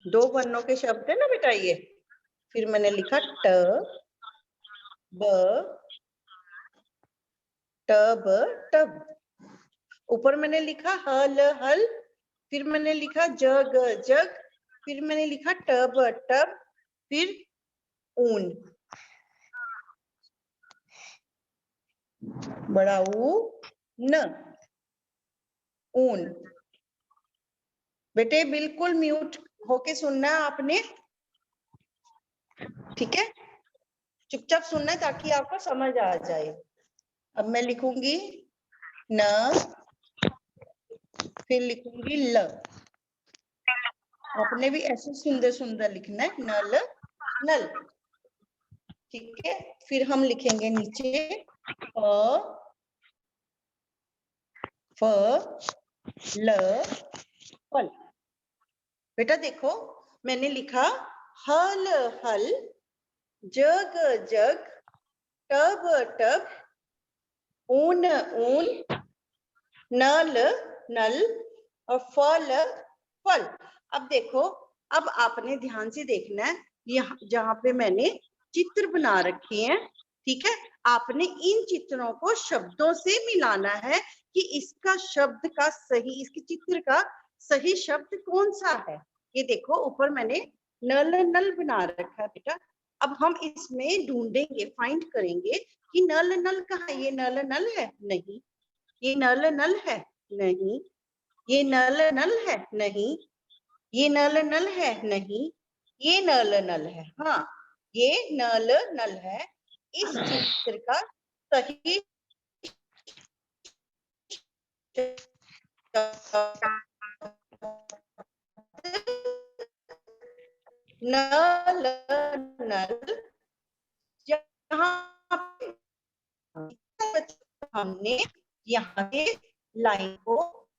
दो वर्णों के शब्द है ना बेटा ये। फिर मैंने लिखा ट ब टब टब। ऊपर मैंने लिखा हल हल, फिर मैंने लिखा जग जग, फिर मैंने लिखा टब टब, फिर ऊन, बड़ा ऊ न, ऊन। बेटे बिल्कुल म्यूट होके सुनना है आपने, ठीक है? चुपचाप सुनना है ताकि आपको समझ आ जाए। अब मैं लिखूंगी न, फिर लिखूंगी ल। आपने भी ऐसे सुंदर सुंदर लिखना है, नल नल, ठीक है? फिर हम लिखेंगे नीचे फ ल फल। बेटा देखो मैंने लिखा हल हल, जग जग, टब टब, ऊन ऊन, नल नल और फल फल। अब देखो, अब आपने ध्यान से देखना है, यहाँ जहाँ पे मैंने चित्र बना रखे हैं, ठीक है? आपने इन चित्रों को शब्दों से मिलाना है कि इसका शब्द का सही, इसके चित्र का सही शब्द कौन सा है। ये देखो ऊपर मैंने नल नल बना रखा है बेटा। अब हम इसमें ढूंढेंगे, फाइंड करेंगे कि नल नल कहाँ है। ये नल नल है? नहीं। ये नल नल है? नहीं। ये नल नल है? नहीं। ये नल नल है? नहीं। ये नल नल है? हाँ, ये नल नल है। इस चित्र का सही नल नल, यहाँ हमने यहाँ से लाइन को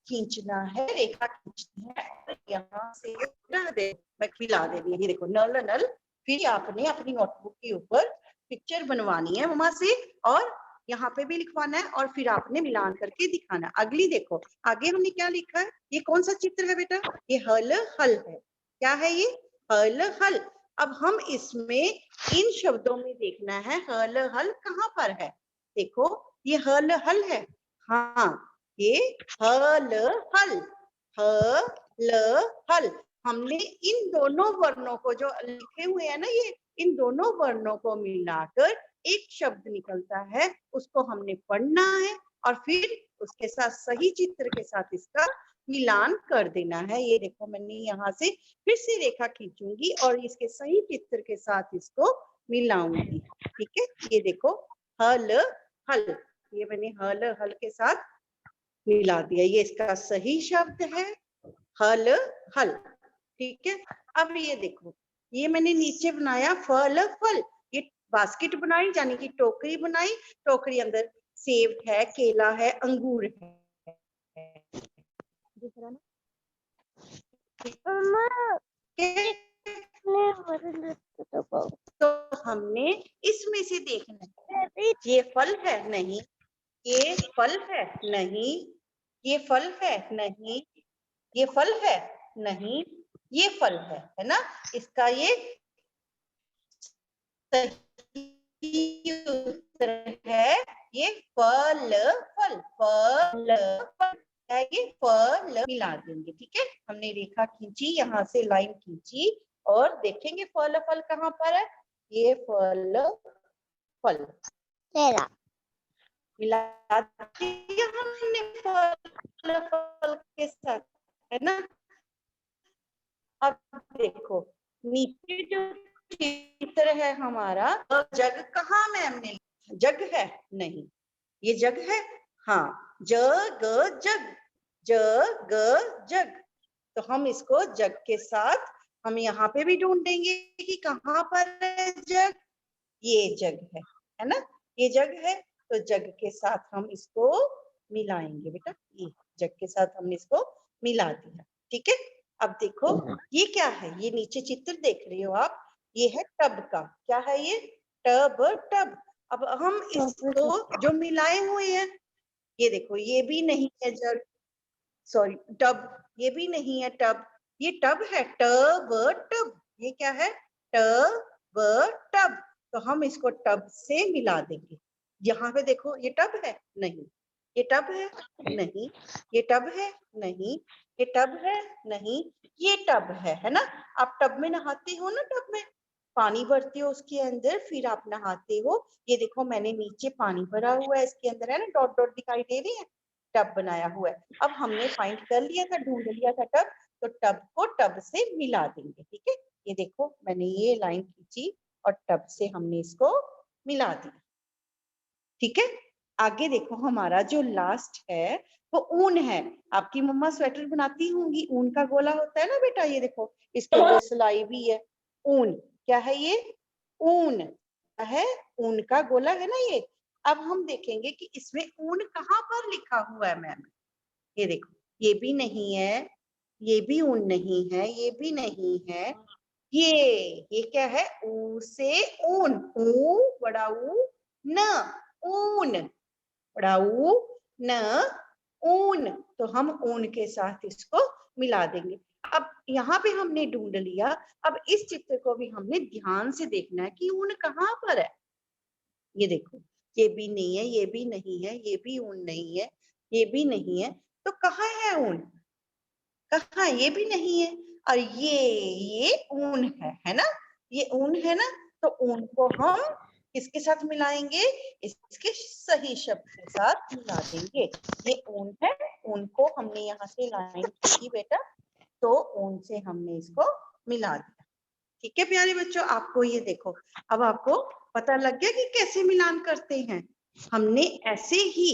खींचना है, रेखा खींचनी है, यहाँ से मैं खिला दे रही है। ये देखो नल नल, फिर आपने अपनी नोटबुक के ऊपर पिक्चर बनवानी है मम्मा से, और यहाँ पे भी लिखवाना है, और फिर आपने मिलान करके दिखाना। अगली देखो आगे हमने क्या लिखा है। ये कौन सा चित्र है बेटा? ये हल हल है। क्या है ये? हल हल। अब हम इसमें इन शब्दों में देखना है हल हल कहाँ पर है। देखो ये हल हल है, हाँ ये हल हल, हल हल। हमने इन दोनों वर्णों को जो लिखे हुए हैं ना, ये इन दोनों वर्णों को मिलाकर एक शब्द निकलता है, उसको हमने पढ़ना है और फिर उसके साथ सही चित्र के साथ इसका मिलान कर देना है। ये देखो मैंने यहाँ से फिर से रेखा खींचूंगी और इसके सही चित्र के साथ इसको मिलाऊंगी, ठीक है? ये देखो हल हल, ये मैंने हल हल के साथ मिला दिया, ये इसका सही शब्द है हल हल, ठीक है? अब ये देखो, ये मैंने नीचे बनाया फल फल, ये बास्केट बनाई यानी कि टोकरी बनाई, टोकरी अंदर सेब है, केला है, अंगूर है, दिख रहा ना? तो हमने इसमें से देखना है, ये फल है? नहीं। ये फल है? नहीं। ये फल है? नहीं। ये फल है? नहीं। ये फल है ना? इसका ये सही उत्तर है ये फल फल, फल फल है, ये फल मिला देंगे, ठीक है? हमने रेखा खींची, यहाँ से लाइन खींची और देखेंगे फल फल कहाँ पर है। ये फल फल मिला दिया हमने फल फल के साथ, है ना? अब देखो नीचे जो चित्र है हमारा, जग कहाँ मैम ने? जग है? नहीं। ये जग है? हाँ, जग जग, जग जग। तो हम इसको जग के साथ हम यहाँ पे भी ढूंढेंगे कि कहाँ पर है जग। ये जग है ना? ये जग है, तो जग के साथ हम इसको मिलाएंगे बेटा। ये जग के साथ हमने इसको मिला दिया, ठीक है? अब देखो ये क्या है, ये नीचे चित्र देख रहे हो आप, ये है टब का। क्या है ये? Tub tub. अब हम इसको जो मिलाए हुए हैं, ये देखो ये भी नहीं है जग, सॉरी टब, ये भी नहीं है टब, ये टब है, टब टब, ये क्या है, टब टब। तो हम इसको टब से मिला देंगे। यहाँ पे देखो ये टब है, नहीं, ये टब है, नहीं, ये टब है, नहीं, ये टब है, नहीं, ये टब है ना। आप टब में नहाते हो ना, टब में पानी भरते हो उसके अंदर, फिर आप नहाते हो। ये देखो मैंने नीचे पानी भरा हुआ है, इसके अंदर है ना डॉट डॉट दिखाई दे रही है, टब बनाया हुआ है। अब हमने फाइंड कर लिया था, ढूंढ लिया था टब, तो टब को टब से मिला देंगे। ठीक है, ये देखो मैंने ये लाइन खींची और टब से हमने इसको मिला दिया। ठीक है, आगे देखो हमारा जो लास्ट है वो ऊन है। आपकी मम्मा स्वेटर बनाती होंगी, ऊन का गोला होता है ना बेटा, ये देखो इसके अंदर सिलाई भी है। ऊन क्या है, ये ऊन है, ऊन का गोला है ना ये। अब हम देखेंगे कि इसमें ऊन कहाँ पर लिखा हुआ है मैम। ये देखो, ये भी नहीं है, ये भी ऊन नहीं है, ये भी नहीं है, ये क्या है, ऊ से ऊन, ऊ बड़ा ऊ न, ऊन बड़ा ऊ न, ऊन। तो हम ऊन के साथ इसको मिला देंगे। अब यहाँ पे हमने ढूंढ लिया, अब इस चित्र को भी हमने ध्यान से देखना है कि ऊन कहाँ पर है। ये देखो, ये भी नहीं है, ये भी नहीं है, ये भी ऊन नहीं है, ये भी नहीं है, तो कहाँ है ऊन, कहाँ, ये भी नहीं है, और ये ऊन है ना, ये ऊन है ना। तो ऊन को हम किसके साथ मिलाएंगे, इसके सही शब्द के साथ मिला देंगे। ये ऊन है, ऊन को हमने यहाँ से लाइन खींची बेटा, तो ऊन से हमने इसको मिला दिया। ठीक है प्यारे बच्चों, आपको ये देखो, अब आपको पता लग गया कि कैसे मिलान करते हैं। हमने ऐसे ही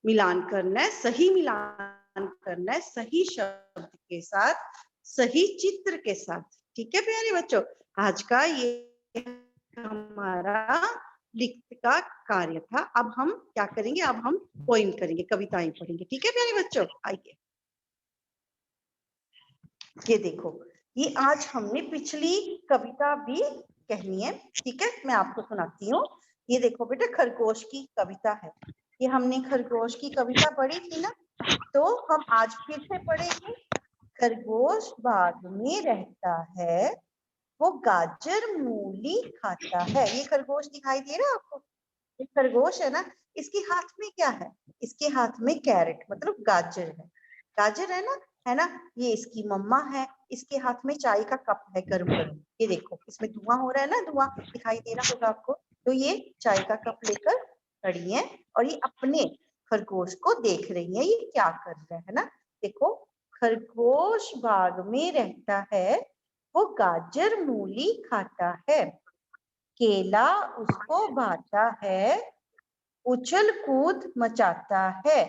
मिलान करना है, सही मिलान करना है, सही शब्द के साथ, सही चित्र के साथ। ठीक है प्यारे बच्चों, आज का ये हमारा लिखत का कार्य था। अब हम क्या करेंगे, अब हम पोइम करेंगे, कविताएं पढ़ेंगे। ठीक है प्यारे बच्चों, आइए। ये देखो, ये आज हमने पिछली कविता भी कहनी है। ठीक है, मैं आपको सुनाती हूँ। ये देखो बेटा, खरगोश की कविता है। ये हमने खरगोश की कविता पढ़ी थी ना, तो हम आज फिर से पढ़ेंगे। खरगोश बाग में रहता है, वो गाजर मूली खाता है। ये खरगोश दिखाई दे रहा है आपको, ये खरगोश है ना, इसके हाथ में क्या है, इसके हाथ में कैरेट मतलब गाजर है, गाजर है ना। ये इसकी मम्मा है, इसके हाथ में चाय का कप है गरम गरम। ये देखो इसमें धुआं हो रहा है ना, धुआं दिखाई दे रहा होगा आपको। तो ये चाय का कप लेकर खड़ी है और ये अपने खरगोश को देख रही है, ये क्या कर रहा है ना। देखो, खरगोश बाग में रहता है, वो गाजर मूली खाता है, केला उसको भाता है, उछल कूद मचाता है,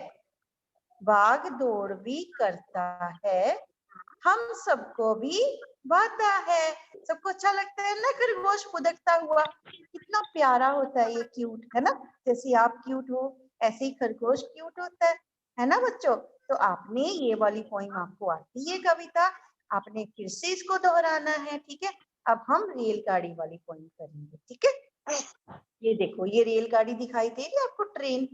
भाग दौड़ भी करता है, हम सबको भी भाता है। सबको अच्छा लगता है ना खरगोश फुदकता हुआ, कितना प्यारा होता है ये, क्यूट है ना। जैसे आप क्यूट हो, ऐसे ही खरगोश क्यूट होता है ना बच्चों। तो आपने ये वाली पोइम आपको आती है कविता, आपने फिर से इसको दोहराना है। ठीक है, अब हम रेलगाड़ी वाली पोइम करेंगे। ठीक है, ये देखो, ये रेलगाड़ी दिखाई दे रही है आपको, ट्रेन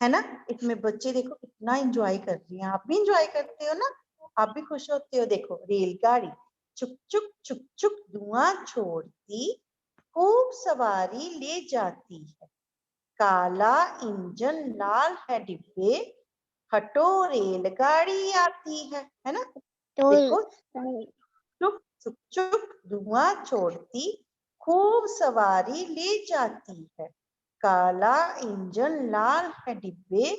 है ना। इसमें बच्चे देखो कितना एंजॉय कर रही हैं, आप भी एंजॉय करते हो ना, आप भी खुश होते हो। देखो, रेलगाड़ी चुक चुक चुक धुआं छोड़ती, खूब सवारी ले जाती है, काला इंजन लाल है डिब्बे, हटो रेलगाड़ी आती है ना। देखो, चुक चुक चुक धुआं छोड़ती, खूब सवारी ले जाती है, काला इंजन लाल है डिब्बे,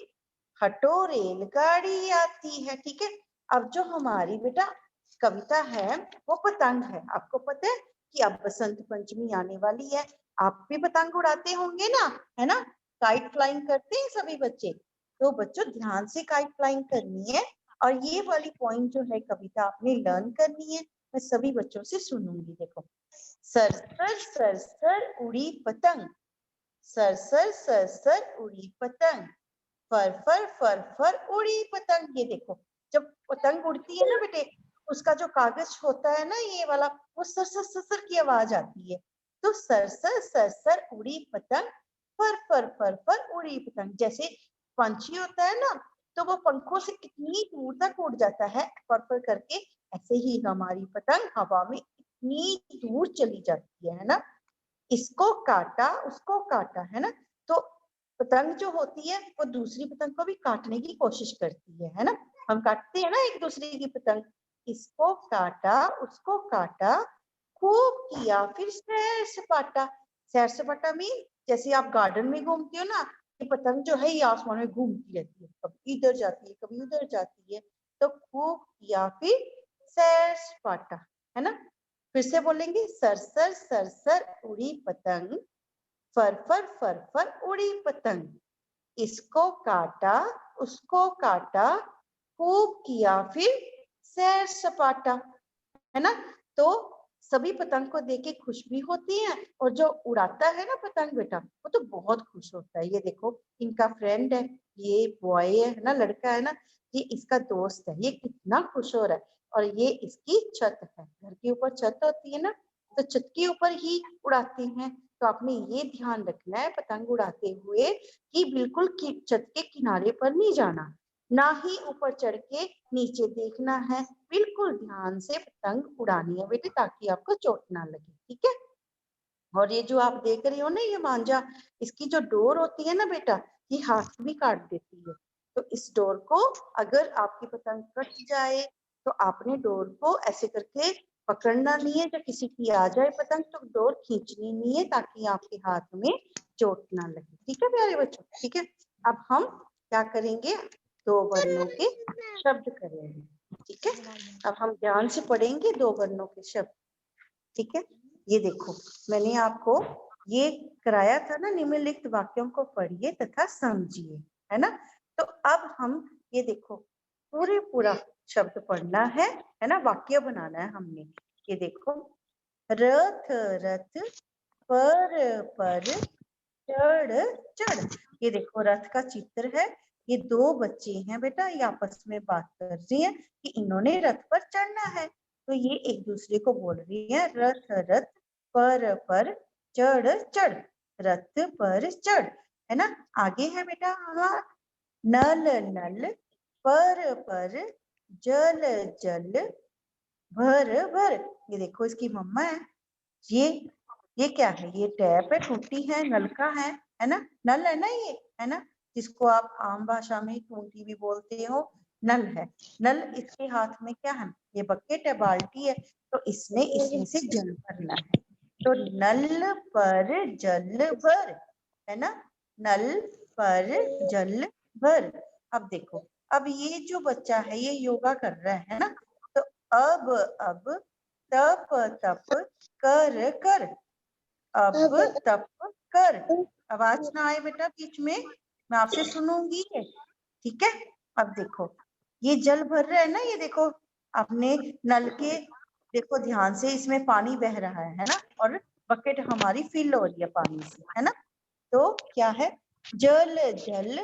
हटो रेलगाड़ी आती है। ठीक है, अब जो हमारी बेटा कविता है वो पतंग है। आपको पता है कि अब बसंत पंचमी आने वाली है, आप भी पतंग उड़ाते होंगे ना, है ना, काइट फ्लाइंग करते हैं सभी बच्चे। तो बच्चों ध्यान से काइट फ्लाइंग करनी है, और ये वाली पॉइंट जो है कविता आपने लर्न करनी है, मैं सभी बच्चों से सुनूंगी। देखो, सरसर सरसर उड़ी पतंग, सरसर सरसर उड़ी पतंग, फर फर फर फर उड़ी पतंग। ये देखो, जब पतंग उड़ती है ना बेटे, उसका जो कागज होता है ना ये वाला, वो सरसर सरसर की आवाज आती है। तो सरसर सरसर उड़ी पतंग, फर फर फर फर उड़ी पतंग। जैसे पंछी होता है ना, तो वो पंखों से कितनी दूर तक उड़ जाता है फर फर करके, ऐसे ही हमारी पतंग हवा में इतनी दूर चली जाती है ना, इसको काटा उसको काटा, है ना। तो पतंग जो होती है वो दूसरी पतंग को भी काटने की कोशिश करती है ना। हम काटते हैं ना एक दूसरे की पतंग। इसको काटा उसको काटा, खूब किया फिर सैर सपाटा। सैर सपाटा मीन जैसे आप गार्डन में घूमते हो ना, ये पतंग जो है ये आसमान में घूमती रहती है, कभी इधर जाती है कभी उधर जाती है। तो खूब किया फिर सैर सपाटा, है ना। फिर से बोलेंगे, सरसर सरसर उड़ी पतंग, फर फर उड़ी पतंग, इसको काटा उसको काटा, खूब किया फिर सैर सपाटा, है ना। तो सभी पतंग को देख के खुश भी होती हैं, और जो उड़ाता है ना पतंग बेटा वो तो बहुत खुश होता है। ये देखो इनका फ्रेंड है, ये बॉय है ना, लड़का है ना, ये इसका दोस्त है, ये कितना खुश हो रहा है। और ये इसकी छत है, घर के ऊपर छत होती है ना, तो छत के ऊपर ही उड़ाते हैं। तो आपने ये ध्यान रखना है पतंग उड़ाते हुए कि बिल्कुल छत के किनारे पर नहीं जाना, ना ही ऊपर चढ़ के नीचे देखना है, बिल्कुल ध्यान से पतंग उड़ानी है बेटे, ताकि आपको चोट ना लगे, ठीक है। और ये जो आप देख रहे हो ना ये मांझा, इसकी जो डोर होती है ना बेटा, ये हाथ भी काट देती है। तो इस डोर को अगर आपकी पतंग कट जाए तो आपने डोर को ऐसे करके पकड़ना नहीं है, जब किसी की आ जाए पतंग तो डोर खींचनी नहीं है, ताकि आपके हाथ में चोट ना लगे, ठीक है प्यारे बच्चों, ठीक है। अब हम क्या करेंगे, दो वर्णों के शब्द करेंगे, ठीक है। अब हम ध्यान से पढ़ेंगे दो वर्णों के शब्द, ठीक है। ये देखो मैंने आपको ये कराया था ना, निम्नलिखित वाक्यों को पढ़िए तथा समझिए, है ना। तो अब हम ये देखो पूरा शब्द पढ़ना है ना, वाक्य बनाना है हमने। ये देखो, रथ रथ पर चढ़ चढ़। ये देखो रथ का चित्र है, ये दो बच्चे हैं बेटा, ये आपस में बात कर रही हैं कि इन्होंने रथ पर चढ़ना है। तो ये एक दूसरे को बोल रही है, रथ रथ पर चढ़ चढ़, रथ पर चढ़, है ना। आगे है बेटा हमारा नल नल पर जल जल भर भर। ये देखो इसकी मम्मा है, ये क्या है, ये टैप है, टूटी है, नलका है ना, नल है ना ये, है ना, जिसको आप आम भाषा में टूटी भी बोलते हो, नल है। नल इसके हाथ में क्या है, ये बकेट है, बाल्टी है, तो इसमें से जल भरना है। तो नल पर जल भर, है ना, नल पर जल भर। अब देखो, अब ये जो बच्चा है ये योगा कर रहा है ना, तो अब तप तप कर कर, अब तप कर। आवाज ना आए बेटा बीच में, मैं आपसे सुनूंगी ये, ठीक है। अब देखो ये जल भर रहा है ना, ये देखो अपने नल के, देखो ध्यान से, इसमें पानी बह रहा है ना, और बकेट हमारी फिल हो रही है पानी से, है ना। तो क्या है, जल जल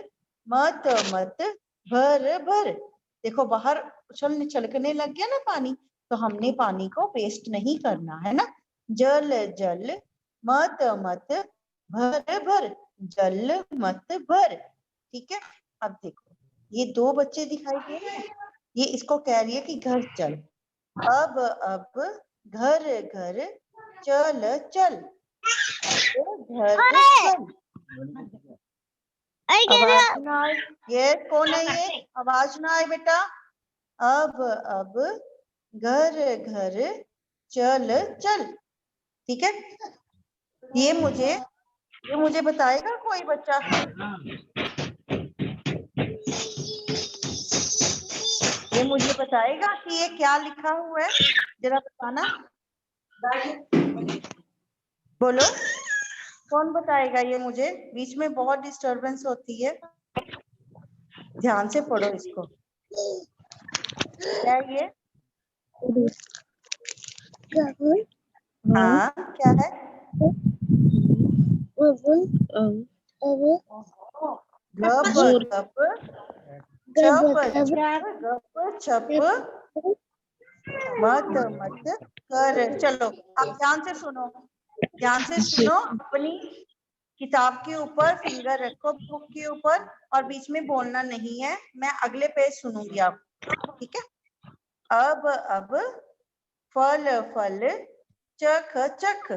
मत मत भर भर। देखो बाहर उछलने छलकने लग गया ना पानी, तो हमने पानी को वेस्ट नहीं करना, है ना। जल जल मत मत भर भर, जल मत भर, ठीक है। अब देखो ये दो बच्चे दिखाई दे रहे हैं, ये इसको कह रही है कि घर चल, अब घर घर चल चल, घर चल। आवाज ना आए, ये कौन है, ये आवाज ना आए बेटा। अब घर घर चल चल, ठीक है। ये मुझे बताएगा कोई बच्चा, ये मुझे बताएगा कि ये क्या लिखा हुआ है, जरा बताना, बोलो कौन बताएगा ये मुझे, बीच में बहुत डिस्टरबेंस होती है, ध्यान से पढ़ो इसको। क्या ये, हाँ क्या है, गप गप छप मत मत कर। चलो आप ध्यान से सुनो, ध्यान से सुनो, अपनी किताब के ऊपर फिंगर रखो, बुक के ऊपर, और बीच में बोलना नहीं है, मैं अगले पेज सुनूंगी आप, ठीक है। अब फल फल चख चख,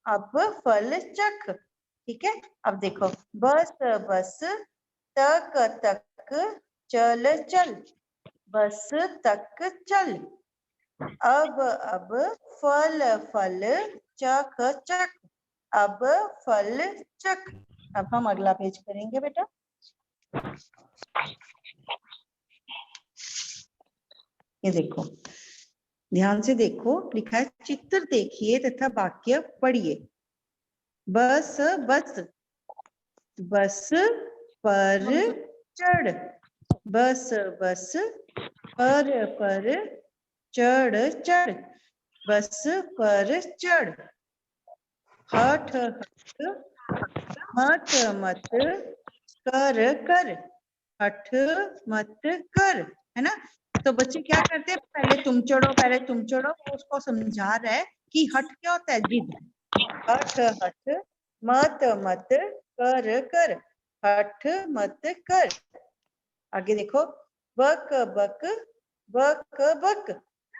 अब फल चख। ठीक है, अब देखो बस बस तक तक चल चल, बस तक चल। अब फल फल चख चख, अब फल चख। अब हम अगला पेज करेंगे बेटा। ये देखो, ध्यान से देखो, लिखा है चित्र देखिए तथा वाक्य पढ़िए। बस बस, बस पर चढ़, बस बस पर चढ़ चढ़, बस पर चढ़। हठ हठ मत मत कर कर, हठ मत कर, है ना। तो बच्चे क्या करते हैं, पहले तुम चढ़ो, पहले तुम चढ़ो, वो उसको समझा रहा है कि हठ क्या होता है, जिद। हठ हठ मत मत कर कर, हठ मत कर। आगे देखो, बक बक बक बक,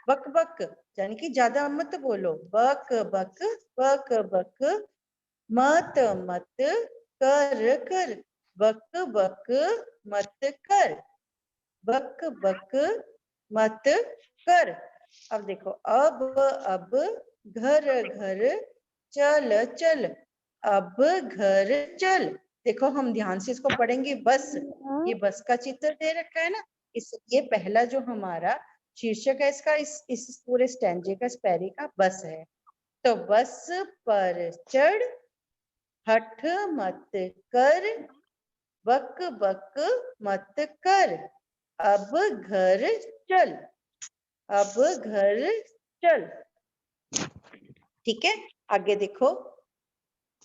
बक बक यानी कि ज्यादा मत बोलो, बक बक बक बक, मत मत कर कर, बक बक मत कर, बक बक मत कर। अब देखो, अब घर घर चल चल, अब घर चल। देखो हम ध्यान से इसको पढ़ेंगे। बस, ये बस का चित्र दे रखा है ना, इस ये पहला जो हमारा शीर्षक है इसका, इस पूरे स्टैंजे का, इस पैरे का बस है। तो बस पर चढ़, हठ मत कर, बक बक मत कर, अब घर चल, अब घर चल। ठीक है, आगे देखो,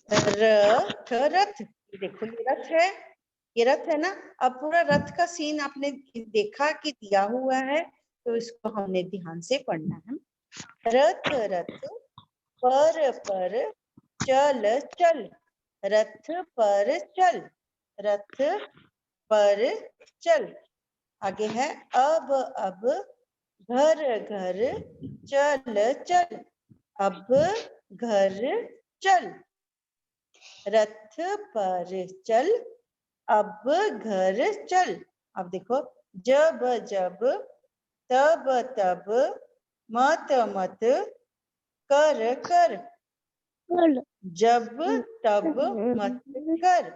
रथ रथ, देखो ये रथ है, ये रथ है ना। अब पूरा रथ का सीन आपने देखा कि दिया हुआ है, तो इसको हमने ध्यान से पढ़ना है। रथ रथ पर चल चल, रथ पर चल, रथ पर चल। आगे है, अब घर घर चल चल, अब घर चल, रथ पर चल, अब घर चल। अब देखो, जब जब तब तब, मत मत कर कर, जब तब मत कर,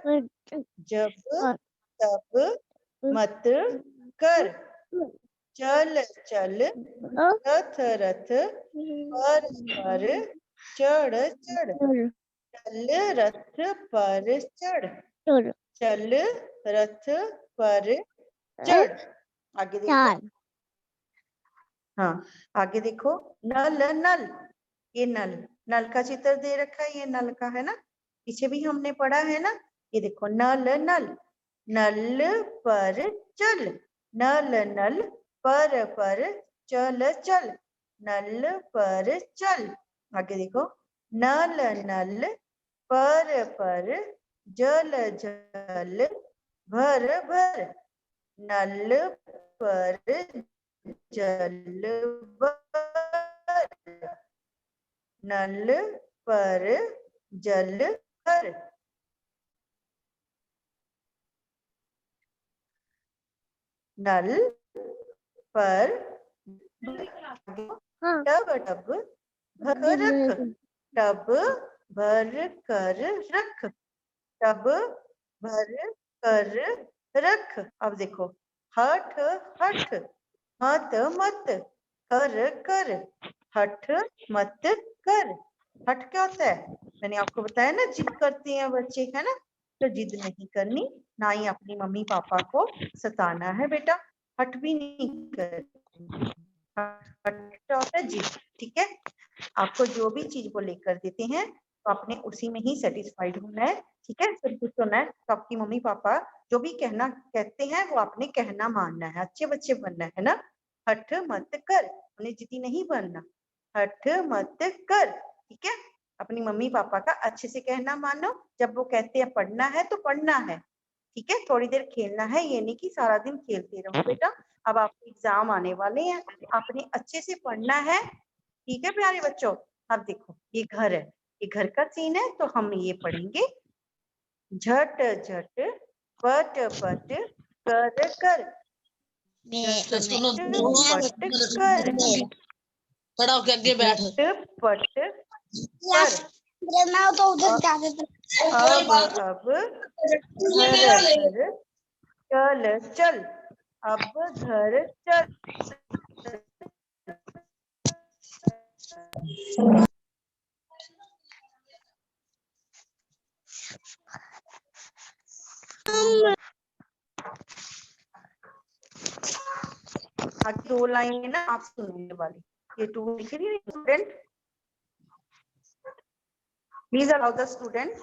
जब तब मत कर, चल चल, रथ रथ पर चढ़ चढ़, चल रथ पर चढ़, चल रथ पर चढ़। आगे देखो, हाँ आगे देखो, नल नल, ये नल, नल का चित्र दे रखा है, ये नल का है ना, पीछे भी हमने पढ़ा है ना। ये देखो, नल नल, नल पर चल, नल नल पर चल चल, नल पर चल। आगे देखो, नल नल पर जल जल भर भर, नल पर जल भर, नल पर जल भर। नल पर टब टब भर रख, टब भर कर रख, टब भर कर रख। अब देखो, हठ हठ मत मत कर कर, हठ मत कर। हठ क्या होता है, मैंने आपको बताया ना, जिद करते हैं बच्चे, है ना। तो जिद नहीं करनी, ना ही अपनी मम्मी पापा को सताना है बेटा, हठ भी नहीं करनी। हठ होता है जिद। ठीक है, आपको जो भी चीज को लेकर देते हैं तो आपने उसी में ही सेटिस्फाइड होना है। ठीक है, संतुष्ट होना है। तो आपकी मम्मी पापा जो भी कहना कहते हैं वो आपने कहना मानना है, अच्छे बच्चे बनना है ना। हठ मत कर, उन्हें जिद्दी नहीं बनना, हठ मत कर। ठीक है, अपनी मम्मी पापा का अच्छे से कहना मानो, जब वो कहते हैं पढ़ना है तो पढ़ना है, ठीक है, थोड़ी देर खेलना है, ये नहीं कि सारा दिन खेलते रहो बेटा। अब आपके एग्जाम आने वाले हैं, आपने अच्छे से पढ़ना है, ठीक है प्यारे बच्चों। अब देखो ये घर है, ये घर का सीन है, तो हम ये पढ़ेंगे झट झट पट पट कर कर, तो सुनो पट कर, खड़ा होके आगे बैठ। झट पट कर, मैं तो उधर जाते थे। अब घर घर चल चल, अब घर चल। आगे 2 लाइन है ना आप सुनने वाली, ये 2 लिख रही है student, please allow the student